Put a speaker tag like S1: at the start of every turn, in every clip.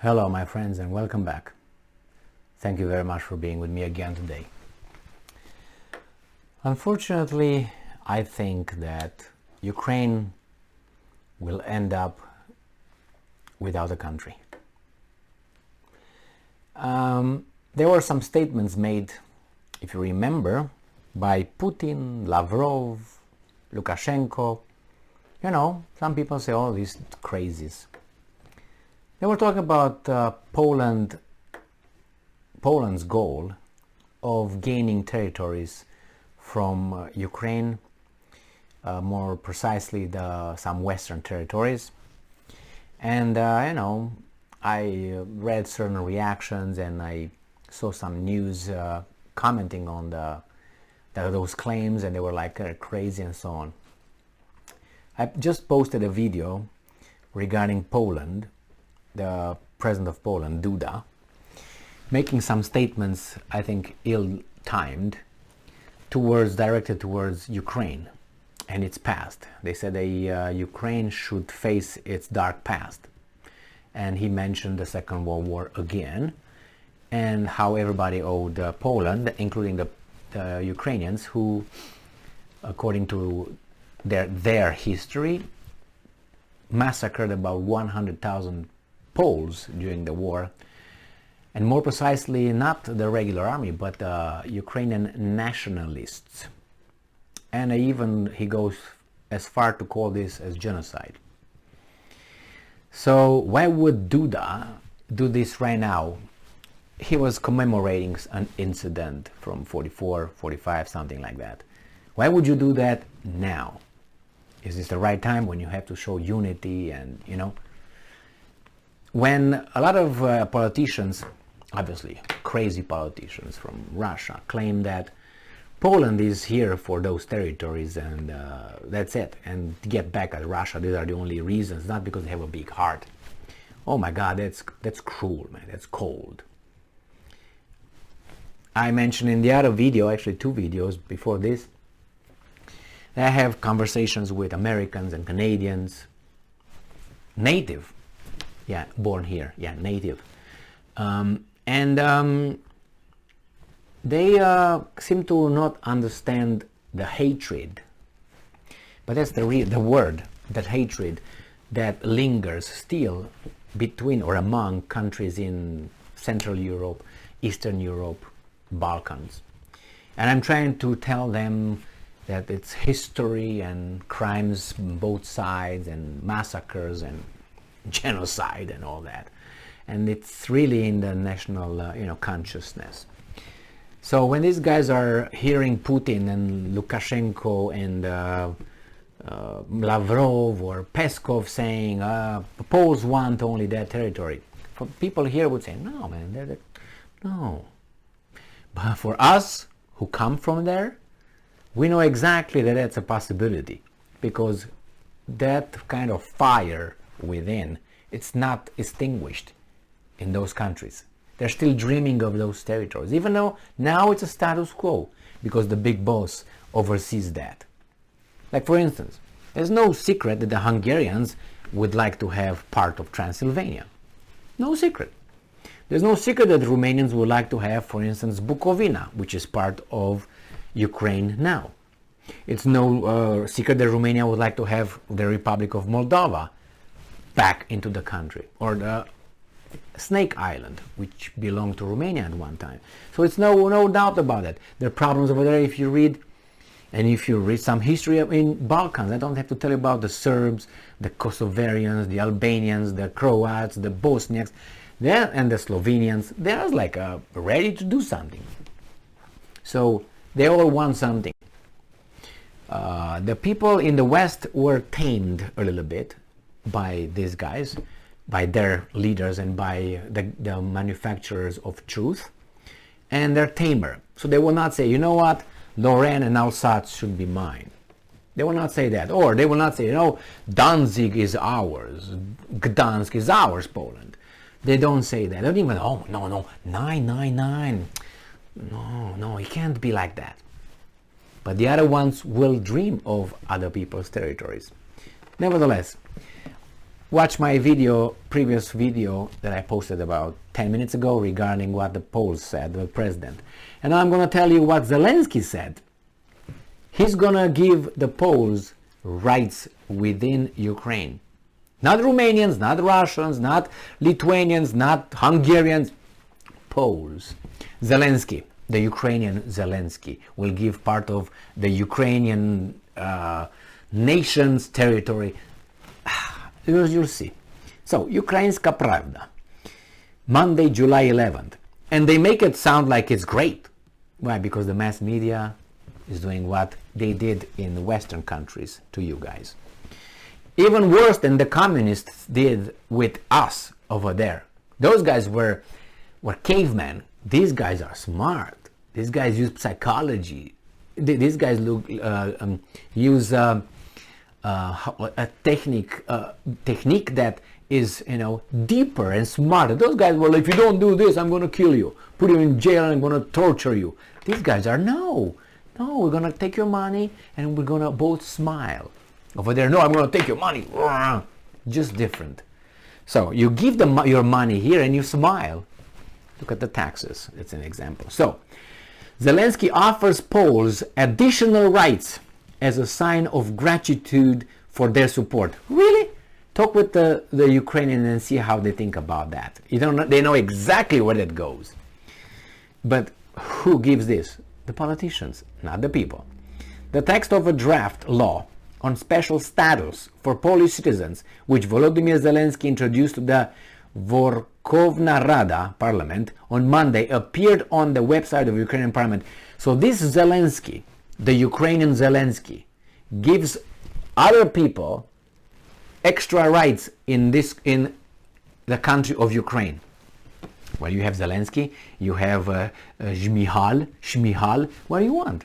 S1: Hello my friends and welcome back. Thank you very much for being with me again today. Unfortunately, I think that Ukraine will end up without a country. There were some statements made, if you remember, by Putin, Lavrov, Lukashenko. You know, some people say, oh, these crazies. They were talking about Poland's goal of gaining territories from Ukraine, more precisely some western territories. And you know, I read certain reactions and I saw some news commenting on those claims, and they were like crazy and so on. I just posted a video regarding Poland, the president of Poland, Duda, making some statements, I think ill-timed, directed towards Ukraine and its past. They said Ukraine should face its dark past. And he mentioned the Second World War again, and how everybody owed Poland, including the Ukrainians, who, according to their history, massacred about 100,000 Poles during the war, and more precisely not the regular army but Ukrainian nationalists. And even he goes as far to call this as genocide. So why would Duda do this right now? He was commemorating an incident from 44, 45, something like that. Why would you do that now? Is this the right time when you have to show unity? And you know, when a lot of politicians, obviously crazy politicians from Russia, claim that Poland is here for those territories and that's it, and to get back at Russia, these are the only reasons, not because they have a big heart. Oh my God, that's cruel, man, that's cold. I mentioned in the other video, actually 2 videos before this, that I have conversations with Americans and Canadians, native, yeah, born here, yeah, native, and they seem to not understand the hatred, but that's the word, that hatred that lingers still between or among countries in Central Europe, Eastern Europe, Balkans. And I'm trying to tell them that it's history and crimes on both sides and massacres and genocide and all that, and it's really in the national consciousness. So when these guys are hearing Putin and Lukashenko and Lavrov or Peskov saying Poles want only their territory, for people here would say, no man, no. But for us who come from there, we know exactly that that's a possibility, because that kind of fire within, it's not extinguished in those countries. They're still dreaming of those territories, even though now it's a status quo, because the big boss oversees that. Like, for instance, there's no secret that the Hungarians would like to have part of Transylvania. No secret. There's no secret that the Romanians would like to have, for instance, Bukovina, which is part of Ukraine now. It's no secret that Romania would like to have the Republic of Moldova back into the country, or the Snake Island, which belonged to Romania at one time. So it's no doubt about it. There are problems over there. If you read some history in Balkans, I don't have to tell you about the Serbs, the Kosovarians, the Albanians, the Croats, the Bosniaks, and the Slovenians. They're like ready to do something. So they all want something. The people in the West were tamed a little bit by these guys, by their leaders and by the manufacturers of truth, and they're tamer. So they will not say, you know what, Lorraine and Alsace should be mine. They will not say that. Or they will not say, you know, Danzig is ours, Gdansk is ours, Poland. They don't say that. They don't even, oh, no, 999. No, it can't be like that. But the other ones will dream of other people's territories. Nevertheless, watch my previous video that I posted about 10 minutes ago regarding what the Poles said, the president. And I'm going to tell you what Zelensky said. He's going to give the Poles rights within Ukraine. Not Romanians, not Russians, not Lithuanians, not Hungarians, Poles. Zelensky, the Ukrainian Zelensky, will give part of the Ukrainian nation's territory. You'll see. So, Ukrainska Pravda, Monday, July 11th. And they make it sound like it's great. Why? Because the mass media is doing what they did in Western countries to you guys. Even worse than the communists did with us over there. Those guys were cavemen. These guys are smart. These guys use psychology. These guys use a technique that is, deeper and smarter. Those guys were like, if you don't do this, I'm going to kill you, put you in jail, and I'm going to torture you. These guys are, no, we're going to take your money and we're going to both smile. Over there, no, I'm going to take your money. Just different. So you give them your money here and you smile. Look at the taxes. It's an example. So Zelensky offers Poles additional rights as a sign of gratitude for their support. Really? Talk with the Ukrainians and see how they think about that. They know exactly where that goes. But who gives this? The politicians, not the people. The text of a draft law on special status for Polish citizens, which Volodymyr Zelensky introduced to the Verkhovna Rada parliament on Monday, appeared on the website of Ukrainian parliament. So this Zelensky, the Ukrainian Zelensky, gives other people extra rights in the country of Ukraine. Well, you have Zelensky, you have Shmihal, what do you want?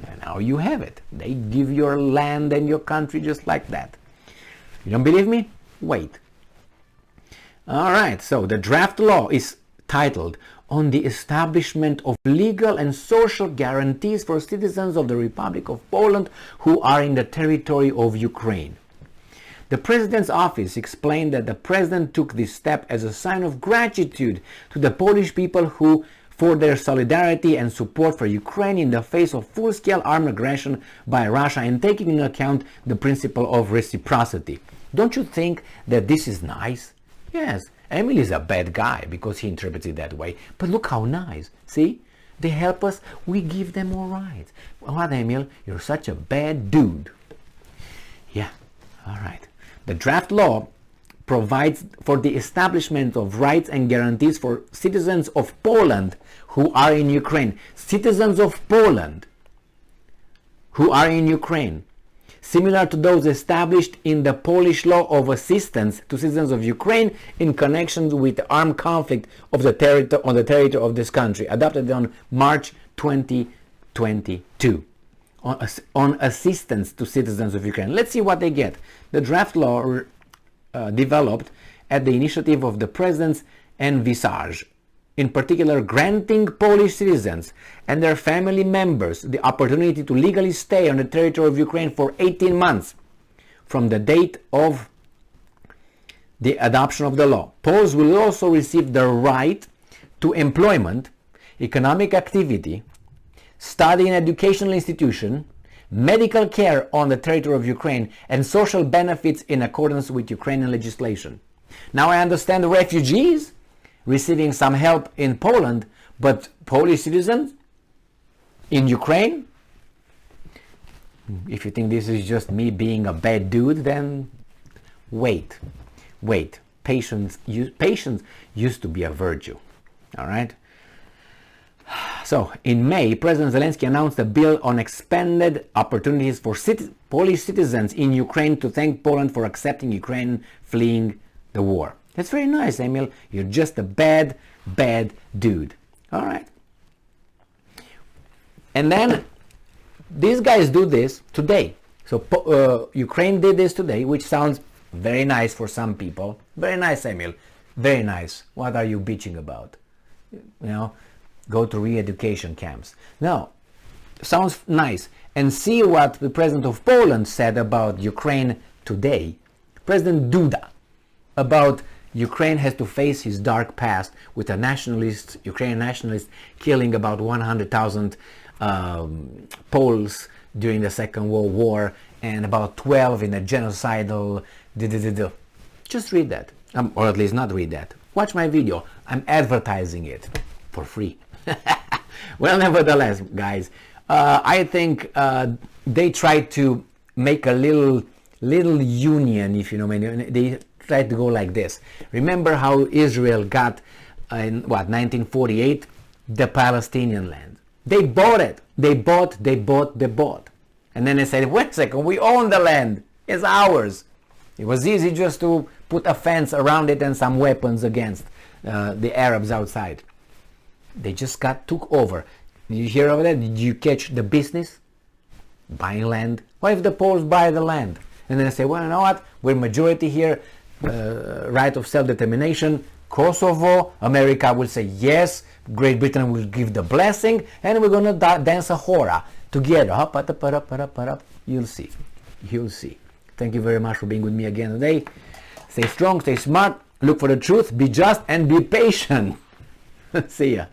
S1: And now you have it. They give your land and your country just like that. You don't believe me? Wait. All right, so the draft law is titled On the Establishment of Legal and Social Guarantees for Citizens of the Republic of Poland who are in the territory of Ukraine. The President's office explained that the President took this step as a sign of gratitude to the Polish people for their solidarity and support for Ukraine in the face of full-scale armed aggression by Russia and taking into account the principle of reciprocity. Don't you think that this is nice? Yes, Emil is a bad guy because he interprets it that way, but look how nice. See? They help us, we give them more rights. What, Emil? You're such a bad dude. Yeah, all right. The draft law provides for the establishment of rights and guarantees for citizens of Poland who are in Ukraine. Citizens of Poland who are in Ukraine. Similar to those established in the Polish law of assistance to citizens of Ukraine in connection with the armed conflict on the territory of this country, adopted on March 2022. On assistance to citizens of Ukraine. Let's see what they get. The draft law developed at the initiative of the President's envisage, in particular granting Polish citizens and their family members the opportunity to legally stay on the territory of Ukraine for 18 months from the date of the adoption of the law. Poles will also receive the right to employment, economic activity, study in educational institution, medical care on the territory of Ukraine, and social benefits in accordance with Ukrainian legislation. Now I understand the refugees receiving some help in Poland, but Polish citizens in Ukraine? If you think this is just me being a bad dude, then wait. Patience used to be a virtue. All right? So, in May, President Zelensky announced a bill on expanded opportunities for Polish citizens in Ukraine to thank Poland for accepting Ukraine fleeing the war. That's very nice, Emil. You're just a bad dude. All right. And then these guys do this today. So Ukraine did this today, which sounds very nice for some people. Very nice, Emil. Very nice. What are you bitching about? Go to re-education camps. No, sounds nice. And see what the president of Poland said about Ukraine today President Duda, about Ukraine has to face his dark past with a nationalist, Ukrainian nationalist, killing about 100,000 Poles during the Second World War and about 12 in a genocidal. Just read that, or at least not read that. Watch my video. I'm advertising it for free. Well, nevertheless, guys, I think they tried to make a little union, if you know what I mean. They tried to go like this. Remember how Israel got in 1948 the Palestinian land? They bought it. They bought. And then they said, wait a second, we own the land. It's ours. It was easy just to put a fence around it and some weapons against the Arabs outside. They just took over. Did you hear of that? Did you catch the business? Buying land. What if the Poles buy the land? And then they say, well, you know what? We're majority here, right of self-determination. Kosovo, America will say yes. Great Britain will give the blessing, and we're going to dance a hora together. You'll see. You'll see. Thank you very much for being with me again today. Stay strong, stay smart, look for the truth, be just, and be patient. See ya.